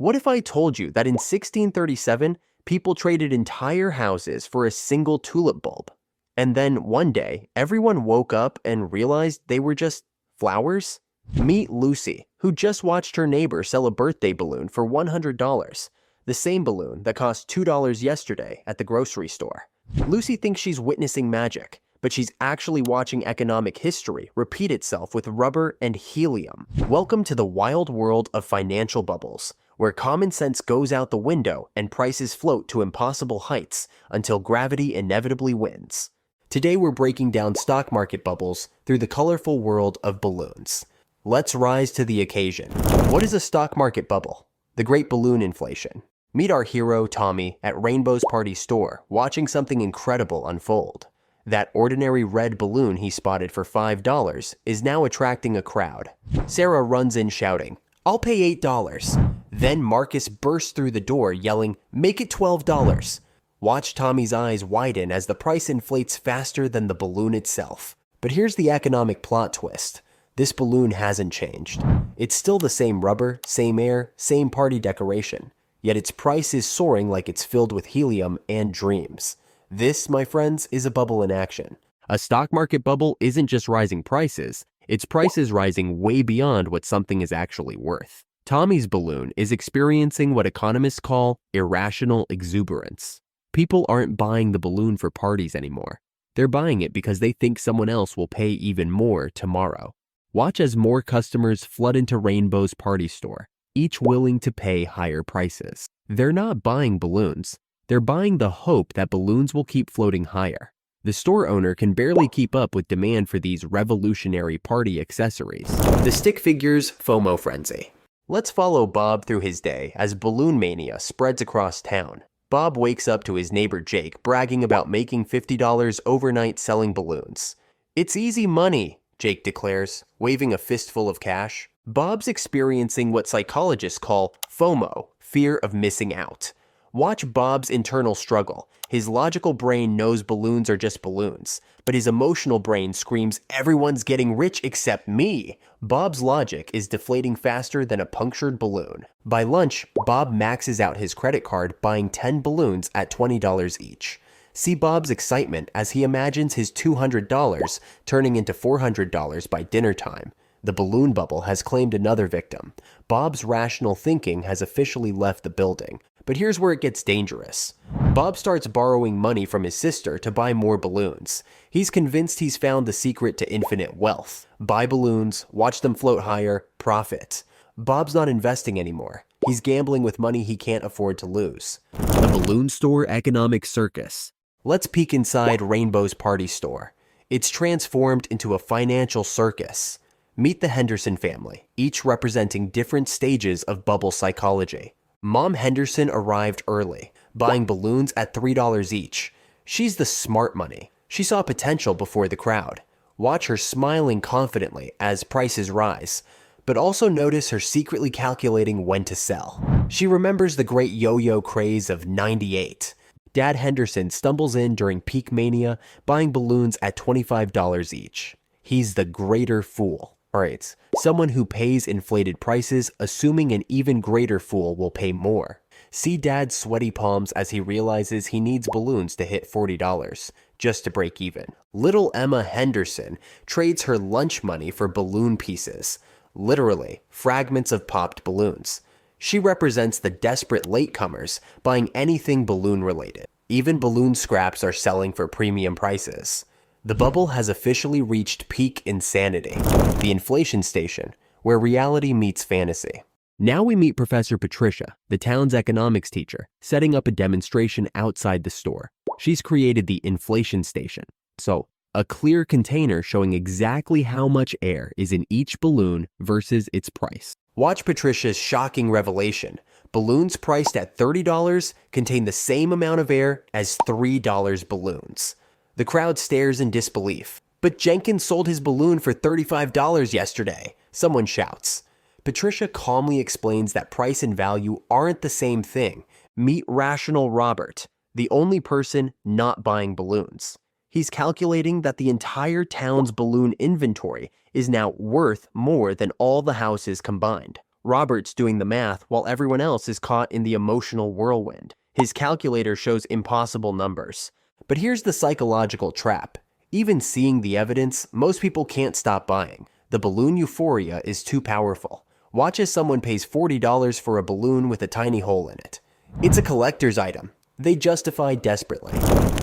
What if I told you that in 1637, people traded entire houses for a single tulip bulb? And then one day, everyone woke up and realized they were just flowers? Meet Lucy, who just watched her neighbor sell a birthday balloon for $100, the same balloon that cost $2 yesterday at the grocery store. Lucy thinks she's witnessing magic, but she's actually watching economic history repeat itself with rubber and helium. Welcome to the wild world of financial bubbles, where common sense goes out the window and prices float to impossible heights until gravity inevitably wins. Today we're breaking down stock market bubbles through the colorful world of balloons. Let's rise to the occasion. What is a stock market bubble? The great balloon inflation. Meet our hero, Tommy, at Rainbow's party store, watching something incredible unfold. That ordinary red balloon he spotted for $5 is now attracting a crowd. Sarah runs in shouting, "I'll pay $8. Then Marcus bursts through the door yelling, "Make it $12. Watch Tommy's eyes widen as the price inflates faster than the balloon itself. But here's the economic plot twist. This balloon hasn't changed. It's still the same rubber, same air, same party decoration. Yet its price is soaring like it's filled with helium and dreams. This, my friends, is a bubble in action. A stock market bubble isn't just rising prices, its price is rising way beyond what something is actually worth. Tommy's balloon is experiencing what economists call irrational exuberance. People aren't buying the balloon for parties anymore. They're buying it because they think someone else will pay even more tomorrow. Watch as more customers flood into Rainbow's party store, each willing to pay higher prices. They're not buying balloons. They're buying the hope that balloons will keep floating higher. The store owner can barely keep up with demand for these revolutionary party accessories. The stick figures FOMO frenzy. Let's follow Bob through his day as balloon mania spreads across town. Bob wakes up to his neighbor Jake bragging about making $50 overnight selling balloons. "It's easy money," Jake declares, waving a fistful of cash. Bob's experiencing what psychologists call FOMO, fear of missing out. Watch Bob's internal struggle. His logical brain knows balloons are just balloons, but his emotional brain screams, "Everyone's getting rich except me." Bob's logic is deflating faster than a punctured balloon. By lunch, Bob maxes out his credit card, buying 10 balloons at $20 each. See Bob's excitement as he imagines his $200 turning into $400 by dinner time. The balloon bubble has claimed another victim. Bob's rational thinking has officially left the building. But here's where it gets dangerous. Bob starts borrowing money from his sister to buy more balloons. He's convinced he's found the secret to infinite wealth. Buy balloons, watch them float higher, profit. Bob's not investing anymore. He's gambling with money he can't afford to lose. The balloon store economic circus. Let's peek inside Rainbow's party store. It's transformed into a financial circus. Meet the Henderson family, each representing different stages of bubble psychology. Mom Henderson arrived early, buying balloons at $3 each. She's the smart money. She saw potential before the crowd. Watch her smiling confidently as prices rise, but also notice her secretly calculating when to sell. She remembers the great yo-yo craze of '98. Dad Henderson stumbles in during peak mania, buying balloons at $25 each. He's the greater fool. Alright, someone who pays inflated prices, assuming an even greater fool will pay more. See Dad's sweaty palms as he realizes he needs balloons to hit $40, just to break even. Little Emma Henderson trades her lunch money for balloon pieces, literally fragments of popped balloons. She represents the desperate latecomers buying anything balloon related. Even balloon scraps are selling for premium prices. The bubble has officially reached peak insanity, the inflation station, where reality meets fantasy. Now we meet Professor Patricia, the town's economics teacher, setting up a demonstration outside the store. She's created the inflation station. So, a clear container showing exactly how much air is in each balloon versus its price. Watch Patricia's shocking revelation. Balloons priced at $30 contain the same amount of air as $3 balloons. The crowd stares in disbelief. "But Jenkins sold his balloon for $35 yesterday," someone shouts. Patricia calmly explains that price and value aren't the same thing. Meet rational Robert, the only person not buying balloons. He's calculating that the entire town's balloon inventory is now worth more than all the houses combined. Robert's doing the math while everyone else is caught in the emotional whirlwind. His calculator shows impossible numbers. But here's the psychological trap. Even seeing the evidence, most people can't stop buying. The balloon euphoria is too powerful. Watch as someone pays $40 for a balloon with a tiny hole in it. It's a collector's item. They justify desperately.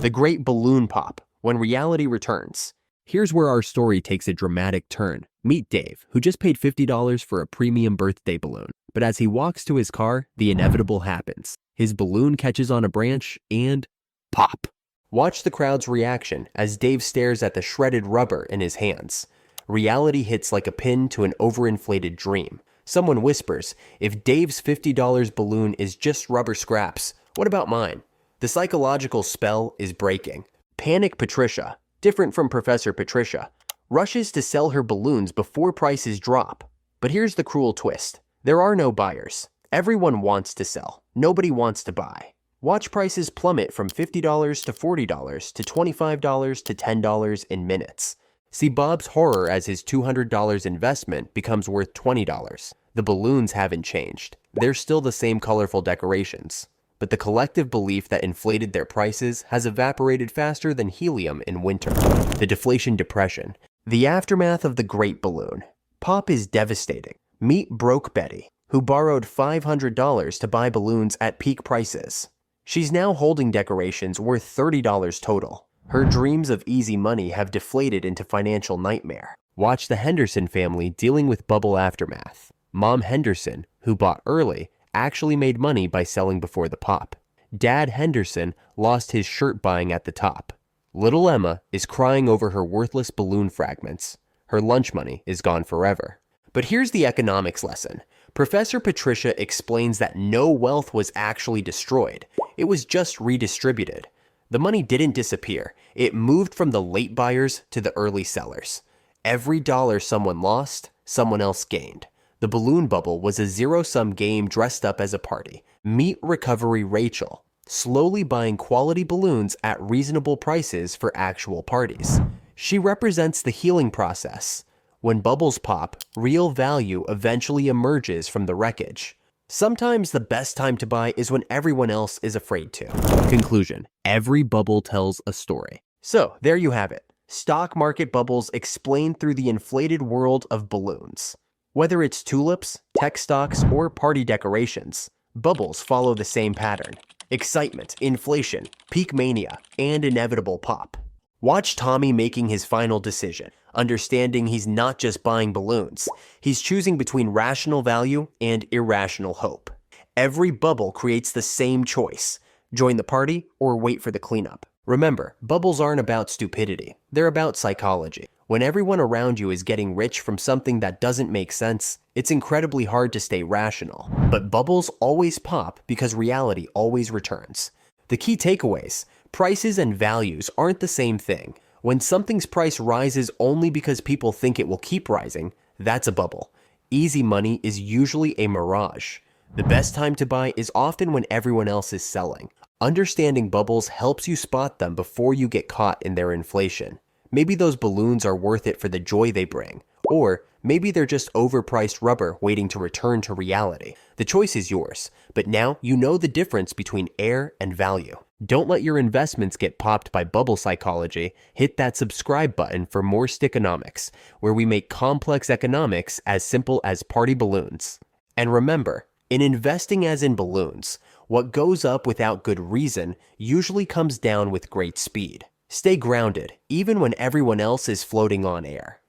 The great balloon pop, when reality returns. Here's where our story takes a dramatic turn. Meet Dave, who just paid $50 for a premium birthday balloon. But as he walks to his car, the inevitable happens. His balloon catches on a branch and pop. Watch the crowd's reaction as Dave stares at the shredded rubber in his hands. Reality hits like a pin to an overinflated dream. Someone whispers, if Dave's $50 balloon is just rubber scraps, what about mine? The psychological spell is breaking. Panic Patricia, different from Professor Patricia, rushes to sell her balloons before prices drop. But here's the cruel twist. There are no buyers. Everyone wants to sell. Nobody wants to buy. Watch prices plummet from $50 to $40 to $25 to $10 in minutes. See Bob's horror as his $200 investment becomes worth $20. The balloons haven't changed. They're still the same colorful decorations. But the collective belief that inflated their prices has evaporated faster than helium in winter. The deflation depression. The aftermath of the Great Balloon. Pop is devastating. Meet Broke Betty, who borrowed $500 to buy balloons at peak prices. She's now holding decorations worth $30 total. Her dreams of easy money have deflated into financial nightmare. Watch the Henderson family dealing with bubble aftermath. Mom Henderson, who bought early, actually made money by selling before the pop. Dad Henderson lost his shirt buying at the top. Little Emma is crying over her worthless balloon fragments. Her lunch money is gone forever. But here's the economics lesson. Professor Patricia explains that no wealth was actually destroyed. It was just redistributed. The money didn't disappear. It moved from the late buyers to the early sellers. Every dollar someone lost, someone else gained. The balloon bubble was a zero-sum game dressed up as a party. Meet Recovery Rachel, slowly buying quality balloons at reasonable prices for actual parties. She represents the healing process. When bubbles pop, real value eventually emerges from the wreckage. Sometimes the best time to buy is when everyone else is afraid to. Conclusion: every bubble tells a story. So, there you have it. Stock market bubbles explained through the inflated world of balloons. Whether it's tulips, tech stocks, or party decorations, bubbles follow the same pattern. Excitement, inflation, peak mania, and inevitable pop. Watch Tommy making his final decision, understanding he's not just buying balloons. He's choosing between rational value and irrational hope. Every bubble creates the same choice: join the party or wait for the cleanup. Remember, bubbles aren't about stupidity. They're about psychology. When everyone around you is getting rich from something that doesn't make sense, it's incredibly hard to stay rational. But bubbles always pop because reality always returns. The key takeaways: prices and values aren't the same thing. When something's price rises only because people think it will keep rising, that's a bubble. Easy money is usually a mirage. The best time to buy is often when everyone else is selling. Understanding bubbles helps you spot them before you get caught in their inflation. Maybe those balloons are worth it for the joy they bring, or maybe they're just overpriced rubber waiting to return to reality. The choice is yours, but now you know the difference between air and value. Don't let your investments get popped by bubble psychology. Hit that subscribe button for more Stickonomics, where we make complex economics as simple as party balloons. And remember, in investing as in balloons, what goes up without good reason usually comes down with great speed. Stay grounded, even when everyone else is floating on air.